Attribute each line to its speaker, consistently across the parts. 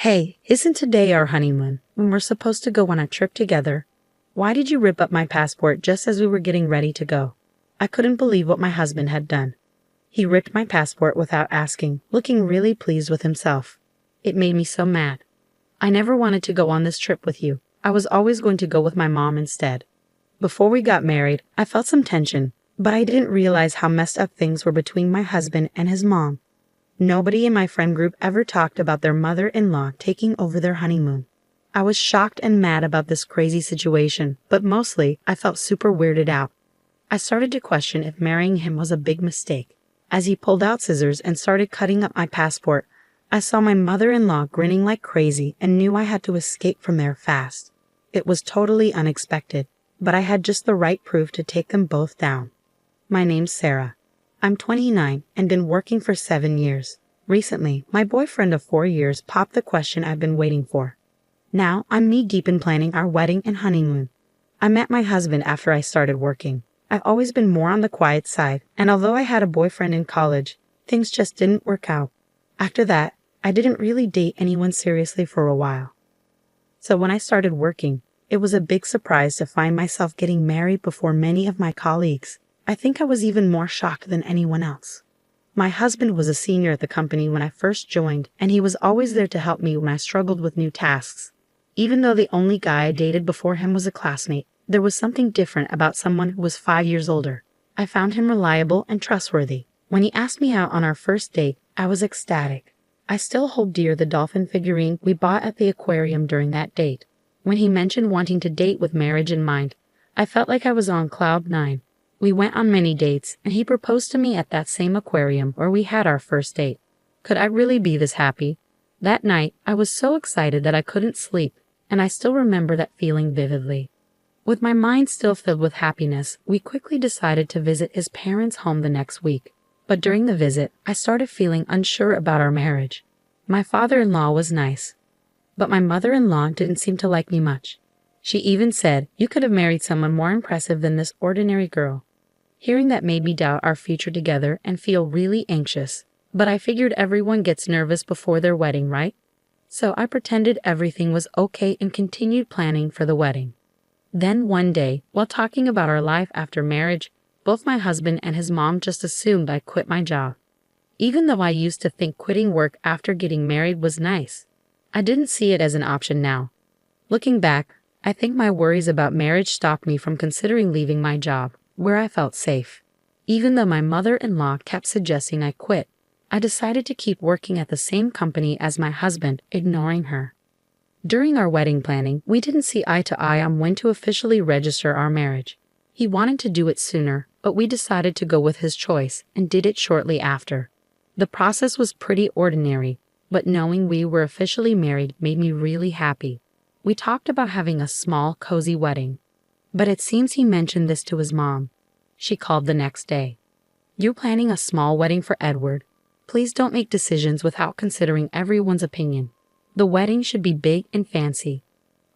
Speaker 1: Hey, isn't today our honeymoon when we're supposed to go on a trip together? Why did you rip up my passport just as we were getting ready to go? I couldn't believe what my husband had done. He ripped my passport without asking, looking really pleased with himself. It made me so mad. I never wanted to go on this trip with you. I was always going to go with my mom instead. Before we got married, I felt some tension, but I didn't realize how messed up things were between my husband and his mom. Nobody in my friend group ever talked about their mother-in-law taking over their honeymoon. I was shocked and mad about this crazy situation, but mostly I felt super weirded out. I started to question if marrying him was a big mistake. As he pulled out scissors and started cutting up my passport, I saw my mother-in-law grinning like crazy and knew I had to escape from there fast. It was totally unexpected, but I had just the right proof to take them both down. My name's Sarah. I'm 29 and been working for 7 years. Recently, my boyfriend of 4 years popped the question I've been waiting for. Now, I'm knee-deep in planning our wedding and honeymoon. I met my husband after I started working. I've always been more on the quiet side, and although I had a boyfriend in college, things just didn't work out. After that, I didn't really date anyone seriously for a while. So when I started working, it was a big surprise to find myself getting married before many of my colleagues. I think I was even more shocked than anyone else. My husband was a senior at the company when I first joined, and he was always there to help me when I struggled with new tasks. Even though the only guy I dated before him was a classmate, there was something different about someone who was 5 years older. I found him reliable and trustworthy. When he asked me out on our first date, I was ecstatic. I still hold dear the dolphin figurine we bought at the aquarium during that date. When he mentioned wanting to date with marriage in mind, I felt like I was on cloud 9. We went on many dates, and he proposed to me at that same aquarium where we had our first date. Could I really be this happy? That night, I was so excited that I couldn't sleep, and I still remember that feeling vividly. With my mind still filled with happiness, we quickly decided to visit his parents' home the next week. But during the visit, I started feeling unsure about our marriage. My father-in-law was nice, but my mother-in-law didn't seem to like me much. She even said, "You could have married someone more impressive than this ordinary girl." Hearing that made me doubt our future together and feel really anxious. But I figured everyone gets nervous before their wedding, right? So I pretended everything was okay and continued planning for the wedding. Then one day, while talking about our life after marriage, both my husband and his mom just assumed I quit my job. Even though I used to think quitting work after getting married was nice, I didn't see it as an option now. Looking back, I think my worries about marriage stopped me from considering leaving my job, where I felt safe. Even though my mother-in-law kept suggesting I quit, I decided to keep working at the same company as my husband, ignoring her. During our wedding planning, we didn't see eye to eye on when to officially register our marriage. He wanted to do it sooner, but we decided to go with his choice and did it shortly after. The process was pretty ordinary, but knowing we were officially married made me really happy. We talked about having a small, cozy wedding. But it seems he mentioned this to his mom. She called the next day. "You're planning a small wedding for Edward. Please don't make decisions without considering everyone's opinion. The wedding should be big and fancy.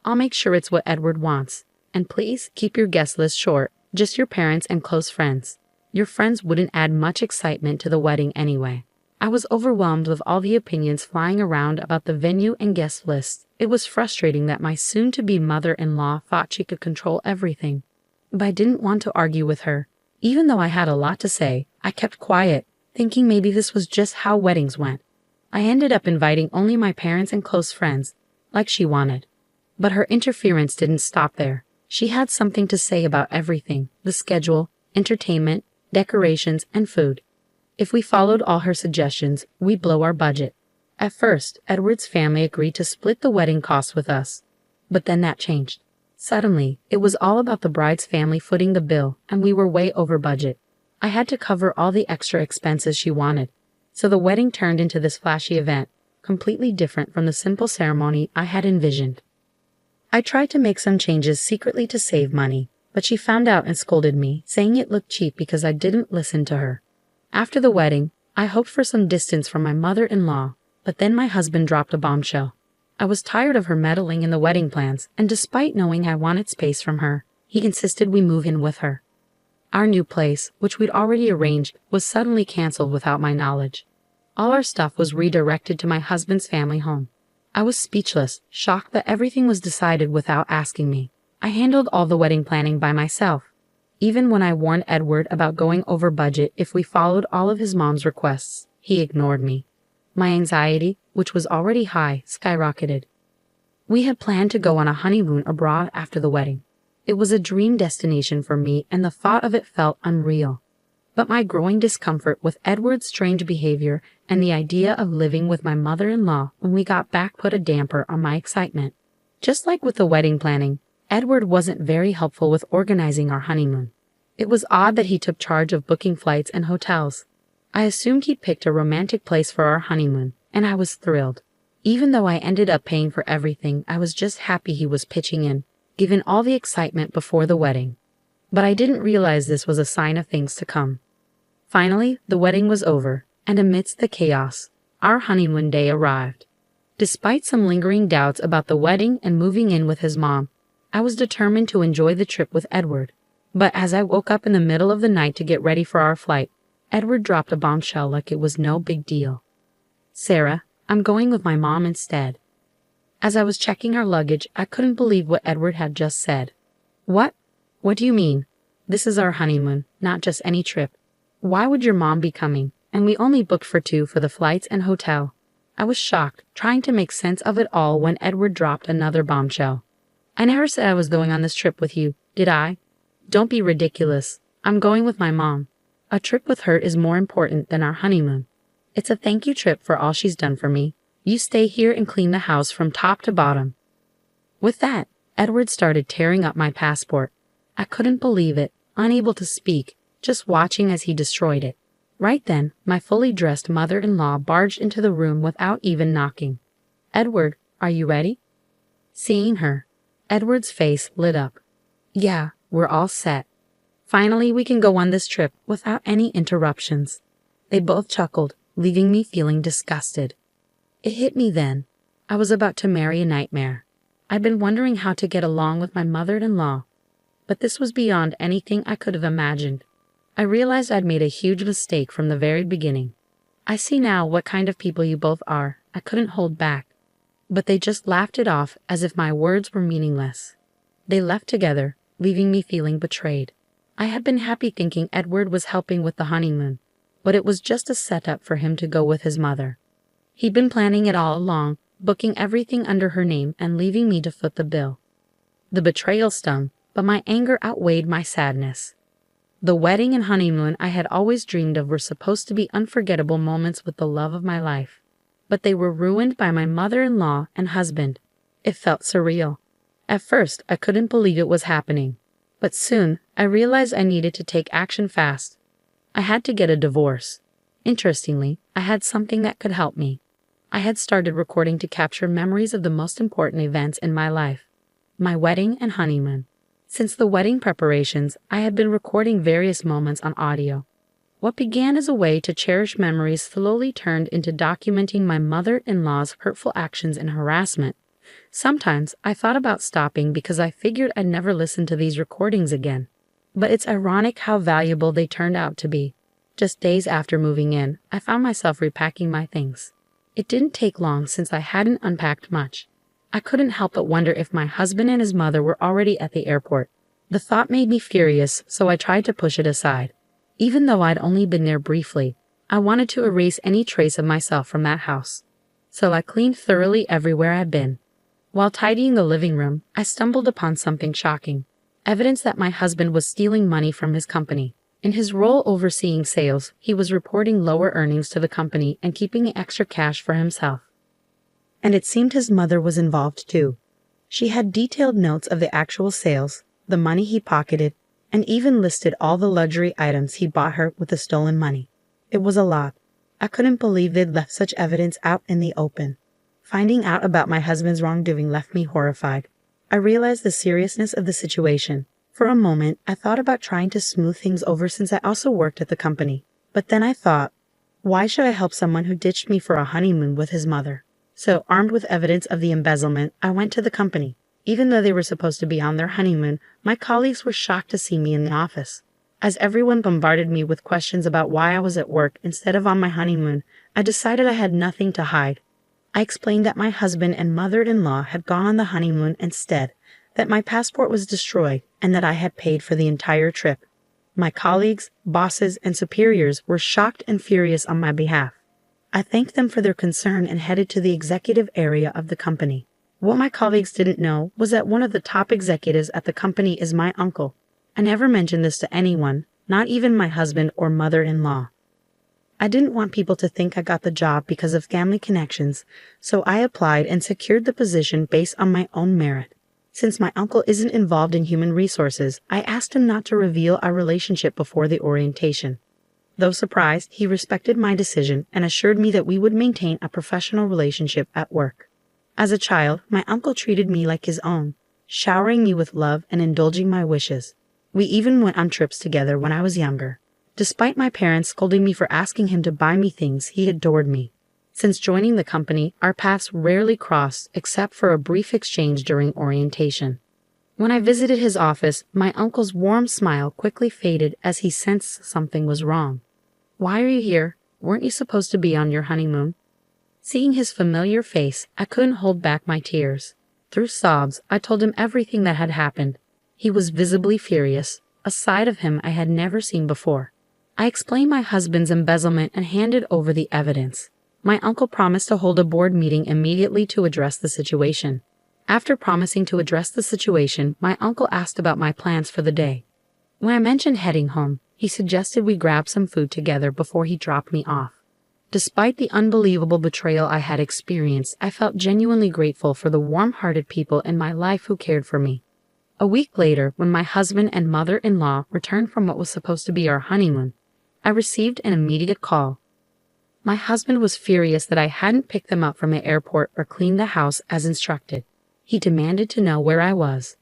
Speaker 1: I'll make sure it's what Edward wants. And please keep your guest list short, just your parents and close friends. Your friends wouldn't add much excitement to the wedding anyway." I was overwhelmed with all the opinions flying around about the venue and guest list. It was frustrating that my soon-to-be mother-in-law thought she could control everything. But I didn't want to argue with her. Even though I had a lot to say, I kept quiet, thinking maybe this was just how weddings went. I ended up inviting only my parents and close friends, like she wanted. But her interference didn't stop there. She had something to say about everything: the schedule, entertainment, decorations, and food. If we followed all her suggestions, we'd blow our budget. At first, Edward's family agreed to split the wedding costs with us. But then that changed. Suddenly, it was all about the bride's family footing the bill, and we were way over budget. I had to cover all the extra expenses she wanted. So the wedding turned into this flashy event, completely different from the simple ceremony I had envisioned. I tried to make some changes secretly to save money, but she found out and scolded me, saying it looked cheap because I didn't listen to her. After the wedding, I hoped for some distance from my mother-in-law, but then my husband dropped a bombshell. I was tired of her meddling in the wedding plans, and despite knowing I wanted space from her, he insisted we move in with her. Our new place, which we'd already arranged, was suddenly canceled without my knowledge. All our stuff was redirected to my husband's family home. I was speechless, shocked that everything was decided without asking me. I handled all the wedding planning by myself. Even when I warned Edward about going over budget if we followed all of his mom's requests, he ignored me. My anxiety, which was already high, skyrocketed. We had planned to go on a honeymoon abroad after the wedding. It was a dream destination for me, and the thought of it felt unreal. But my growing discomfort with Edward's strange behavior and the idea of living with my mother-in-law when we got back put a damper on my excitement. Just like with the wedding planning, Edward wasn't very helpful with organizing our honeymoon. It was odd that he took charge of booking flights and hotels. I assumed he'd picked a romantic place for our honeymoon, and I was thrilled. Even though I ended up paying for everything, I was just happy he was pitching in, given all the excitement before the wedding. But I didn't realize this was a sign of things to come. Finally, the wedding was over, and amidst the chaos, our honeymoon day arrived. Despite some lingering doubts about the wedding and moving in with his mom, I was determined to enjoy the trip with Edward. But as I woke up in the middle of the night to get ready for our flight, Edward dropped a bombshell like it was no big deal. "Sarah, I'm going with my mom instead." As I was checking our luggage, I couldn't believe what Edward had just said. "What? What do you mean? This is our honeymoon, not just any trip. Why would your mom be coming? And we only booked for two for the flights and hotel." I was shocked, trying to make sense of it all when Edward dropped another bombshell. "I never said I was going on this trip with you, did I? Don't be ridiculous. I'm going with my mom. A trip with her is more important than our honeymoon. It's a thank you trip for all she's done for me. You stay here and clean the house from top to bottom." With that, Edward started tearing up my passport. I couldn't believe it, unable to speak, just watching as he destroyed it. Right then, my fully dressed mother-in-law barged into the room without even knocking. "Edward, are you ready?" Seeing her, Edward's face lit up. "Yeah, we're all set. Finally, we can go on this trip without any interruptions." They both chuckled, leaving me feeling disgusted. It hit me then. I was about to marry a nightmare. I'd been wondering how to get along with my mother-in-law, but this was beyond anything I could have imagined. I realized I'd made a huge mistake from the very beginning. I see now what kind of people you both are. I couldn't hold back. But they just laughed it off as if my words were meaningless. They left together, leaving me feeling betrayed. I had been happy thinking Edward was helping with the honeymoon, but it was just a setup for him to go with his mother. He'd been planning it all along, booking everything under her name and leaving me to foot the bill. The betrayal stung, but my anger outweighed my sadness. The wedding and honeymoon I had always dreamed of were supposed to be unforgettable moments with the love of my life, but they were ruined by my mother-in-law and husband. It felt surreal. At first, I couldn't believe it was happening, but soon I realized I needed to take action fast. I had to get a divorce. Interestingly, I had something that could help me. I had started recording to capture memories of the most important events in my life, my wedding and honeymoon. Since the wedding preparations, I had been recording various moments on audio. What began as a way to cherish memories slowly turned into documenting my mother-in-law's hurtful actions and harassment. Sometimes I thought about stopping because I figured I'd never listen to these recordings again. But it's ironic how valuable they turned out to be. Just days after moving in, I found myself repacking my things. It didn't take long since I hadn't unpacked much. I couldn't help but wonder if my husband and his mother were already at the airport. The thought made me furious, so I tried to push it aside. Even though I'd only been there briefly, I wanted to erase any trace of myself from that house. So I cleaned thoroughly everywhere I'd been. While tidying the living room, I stumbled upon something shocking. Evidence that my husband was stealing money from his company. In his role overseeing sales, he was reporting lower earnings to the company and keeping the extra cash for himself. And it seemed his mother was involved too. She had detailed notes of the actual sales, the money he pocketed, and even listed all the luxury items he bought her with the stolen money. It was a lot. I couldn't believe they'd left such evidence out in the open. Finding out about my husband's wrongdoing left me horrified. I realized the seriousness of the situation. For a moment, I thought about trying to smooth things over since I also worked at the company. But then I thought, why should I help someone who ditched me for a honeymoon with his mother? So, armed with evidence of the embezzlement, I went to the company. Even though they were supposed to be on their honeymoon, my colleagues were shocked to see me in the office. As everyone bombarded me with questions about why I was at work instead of on my honeymoon, I decided I had nothing to hide. I explained that my husband and mother-in-law had gone on the honeymoon instead, that my passport was destroyed, and that I had paid for the entire trip. My colleagues, bosses, and superiors were shocked and furious on my behalf. I thanked them for their concern and headed to the executive area of the company. What my colleagues didn't know was that one of the top executives at the company is my uncle. I never mentioned this to anyone, not even my husband or mother-in-law. I didn't want people to think I got the job because of family connections, so I applied and secured the position based on my own merit. Since my uncle isn't involved in human resources, I asked him not to reveal our relationship before the orientation. Though surprised, he respected my decision and assured me that we would maintain a professional relationship at work. As a child, my uncle treated me like his own, showering me with love and indulging my wishes. We even went on trips together when I was younger. Despite my parents scolding me for asking him to buy me things, he adored me. Since joining the company, our paths rarely crossed except for a brief exchange during orientation. When I visited his office, my uncle's warm smile quickly faded as he sensed something was wrong. "Why are you here? Weren't you supposed to be on your honeymoon?" Seeing his familiar face, I couldn't hold back my tears. Through sobs, I told him everything that had happened. He was visibly furious, a side of him I had never seen before. I explained my husband's embezzlement and handed over the evidence. My uncle promised to hold a board meeting immediately to address the situation. After promising to address the situation, my uncle asked about my plans for the day. When I mentioned heading home, he suggested we grab some food together before he dropped me off. Despite the unbelievable betrayal I had experienced, I felt genuinely grateful for the warm-hearted people in my life who cared for me. A week later, when my husband and mother-in-law returned from what was supposed to be our honeymoon, I received an immediate call. My husband was furious that I hadn't picked them up from the airport or cleaned the house as instructed. He demanded to know where I was.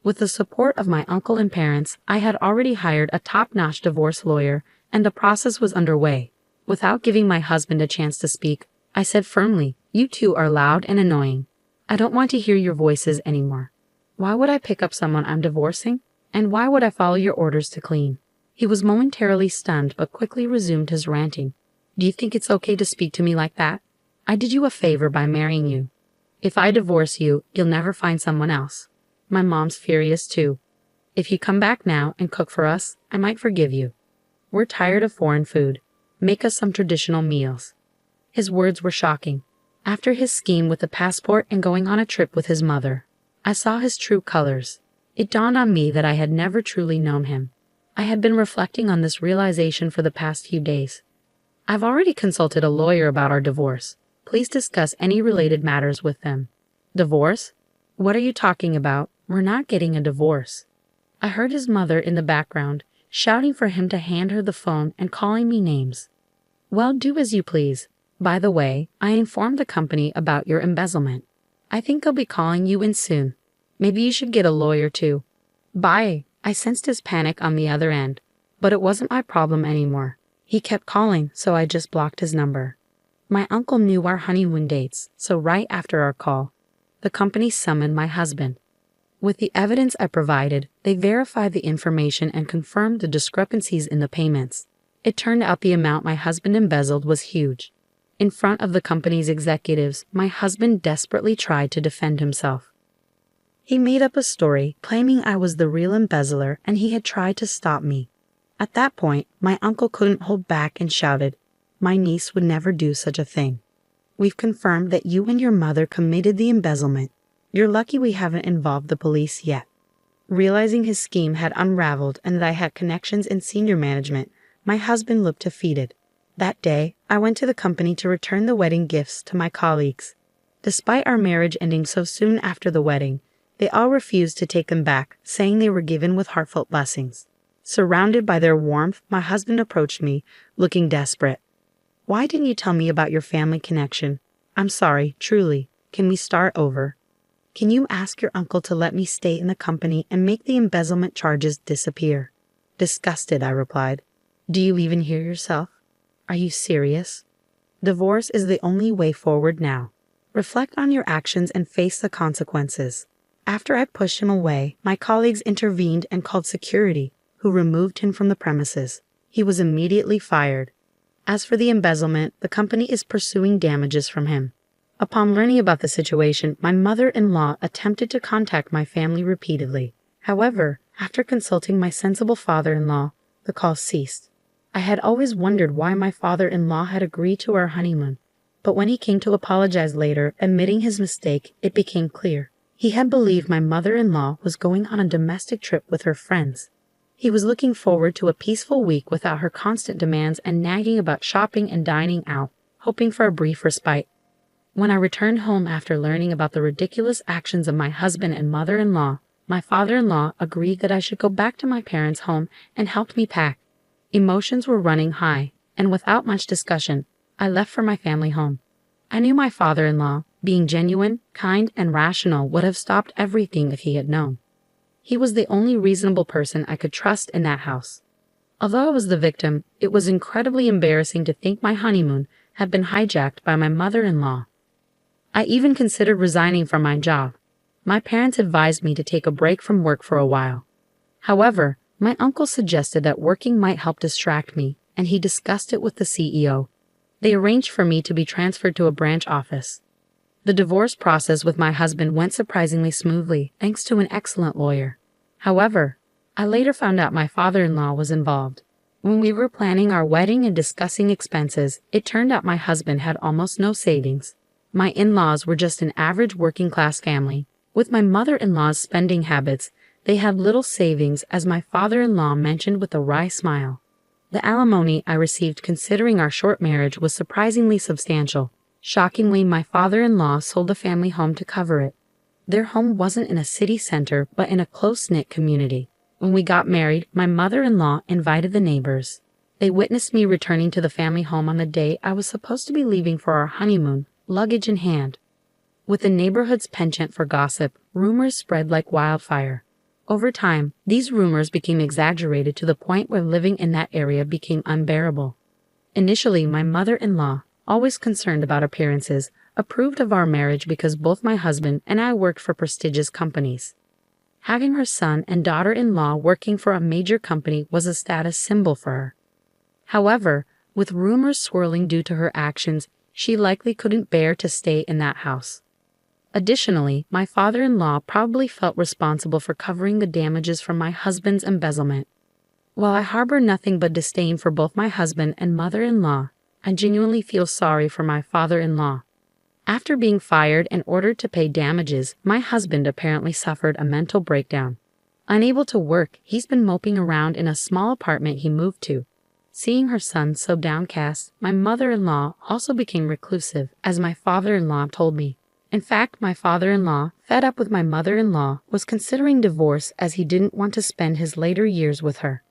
Speaker 1: With the support of my uncle and parents, I had already hired a top-notch divorce lawyer, and the process was underway. Without giving my husband a chance to speak, I said firmly, "You two are loud and annoying. I don't want to hear your voices anymore. Why would I pick up someone I'm divorcing? And why would I follow your orders to clean?" He was momentarily stunned but quickly resumed his ranting. "Do you think it's okay to speak to me like that? I did you a favor by marrying you. If I divorce you, you'll never find someone else. My mom's furious too. If you come back now and cook for us, I might forgive you. We're tired of foreign food. Make us some traditional meals." His words were shocking. After his scheme with the passport and going on a trip with his mother, I saw his true colors. It dawned on me that I had never truly known him. I had been reflecting on this realization for the past few days. "I've already consulted a lawyer about our divorce. Please discuss any related matters with them." "Divorce? What are you talking about? We're not getting a divorce." I heard his mother in the background, shouting for him to hand her the phone and calling me names. "Well, do as you please. By the way, I informed the company about your embezzlement. I think I'll be calling you in soon. Maybe you should get a lawyer too. Bye." I sensed his panic on the other end, but it wasn't my problem anymore. He kept calling, so I just blocked his number. My uncle knew our honeymoon dates, so right after our call, the company summoned my husband. With the evidence I provided, they verified the information and confirmed the discrepancies in the payments. It turned out the amount my husband embezzled was huge. In front of the company's executives, my husband desperately tried to defend himself. He made up a story, claiming I was the real embezzler and he had tried to stop me. At that point, my uncle couldn't hold back and shouted, "My niece would never do such a thing. We've confirmed that you and your mother committed the embezzlement. You're lucky we haven't involved the police yet." Realizing his scheme had unraveled and that I had connections in senior management, my husband looked defeated. That day, I went to the company to return the wedding gifts to my colleagues. Despite our marriage ending so soon after the wedding, they all refused to take them back, saying they were given with heartfelt blessings. Surrounded by their warmth, my husband approached me, looking desperate. "Why didn't you tell me about your family connection? I'm sorry, truly. Can we start over? Can you ask your uncle to let me stay in the company and make the embezzlement charges disappear?" Disgusted, I replied. "Do you even hear yourself? Are you serious? Divorce is the only way forward now. Reflect on your actions and face the consequences." After I pushed him away, my colleagues intervened and called security, who removed him from the premises. He was immediately fired. As for the embezzlement, the company is pursuing damages from him. Upon learning about the situation, my mother-in-law attempted to contact my family repeatedly. However, after consulting my sensible father-in-law, the calls ceased. I had always wondered why my father-in-law had agreed to our honeymoon, but when he came to apologize later, admitting his mistake, it became clear. He had believed my mother-in-law was going on a domestic trip with her friends. He was looking forward to a peaceful week without her constant demands and nagging about shopping and dining out, hoping for a brief respite. When I returned home after learning about the ridiculous actions of my husband and mother-in-law, my father-in-law agreed that I should go back to my parents' home and helped me pack. Emotions were running high, and without much discussion, I left for my family home. I knew my father-in-law, being genuine, kind, and rational, would have stopped everything if he had known. He was the only reasonable person I could trust in that house. Although I was the victim, it was incredibly embarrassing to think my honeymoon had been hijacked by my mother-in-law. I even considered resigning from my job. My parents advised me to take a break from work for a while. However, my uncle suggested that working might help distract me, and he discussed it with the CEO. They arranged for me to be transferred to a branch office. The divorce process with my husband went surprisingly smoothly, thanks to an excellent lawyer. However, I later found out my father-in-law was involved. When we were planning our wedding and discussing expenses, it turned out my husband had almost no savings. My in-laws were just an average working-class family. With my mother-in-law's spending habits, they had little savings, as my father-in-law mentioned with a wry smile. The alimony I received considering our short marriage was surprisingly substantial. Shockingly, my father-in-law sold the family home to cover it. Their home wasn't in a city center, but in a close-knit community. When we got married, my mother-in-law invited the neighbors. They witnessed me returning to the family home on the day I was supposed to be leaving for our honeymoon, luggage in hand. With the neighborhood's penchant for gossip, rumors spread like wildfire. Over time, these rumors became exaggerated to the point where living in that area became unbearable. Initially, my mother-in-law, always concerned about appearances, approved of our marriage because both my husband and I worked for prestigious companies. Having her son and daughter-in-law working for a major company was a status symbol for her. However, with rumors swirling due to her actions, she likely couldn't bear to stay in that house. Additionally, my father-in-law probably felt responsible for covering the damages from my husband's embezzlement. While I harbor nothing but disdain for both my husband and mother-in-law, I genuinely feel sorry for my father-in-law. After being fired and ordered to pay damages, my husband apparently suffered a mental breakdown. Unable to work, he's been moping around in a small apartment he moved to. Seeing her son so downcast, my mother-in-law also became reclusive, as my father-in-law told me. In fact, my father-in-law, fed up with my mother-in-law, was considering divorce as he didn't want to spend his later years with her.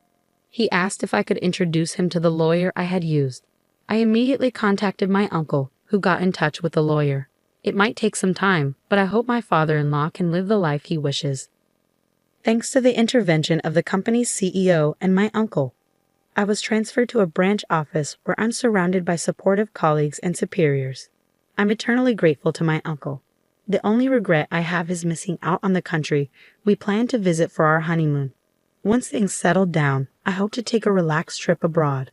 Speaker 1: He asked if I could introduce him to the lawyer I had used. I immediately contacted my uncle, who got in touch with the lawyer. It might take some time, but I hope my father-in-law can live the life he wishes. Thanks to the intervention of the company's CEO and my uncle, I was transferred to a branch office where I'm surrounded by supportive colleagues and superiors. I'm eternally grateful to my uncle. The only regret I have is missing out on the country we plan to visit for our honeymoon. Once things settle down, I hope to take a relaxed trip abroad.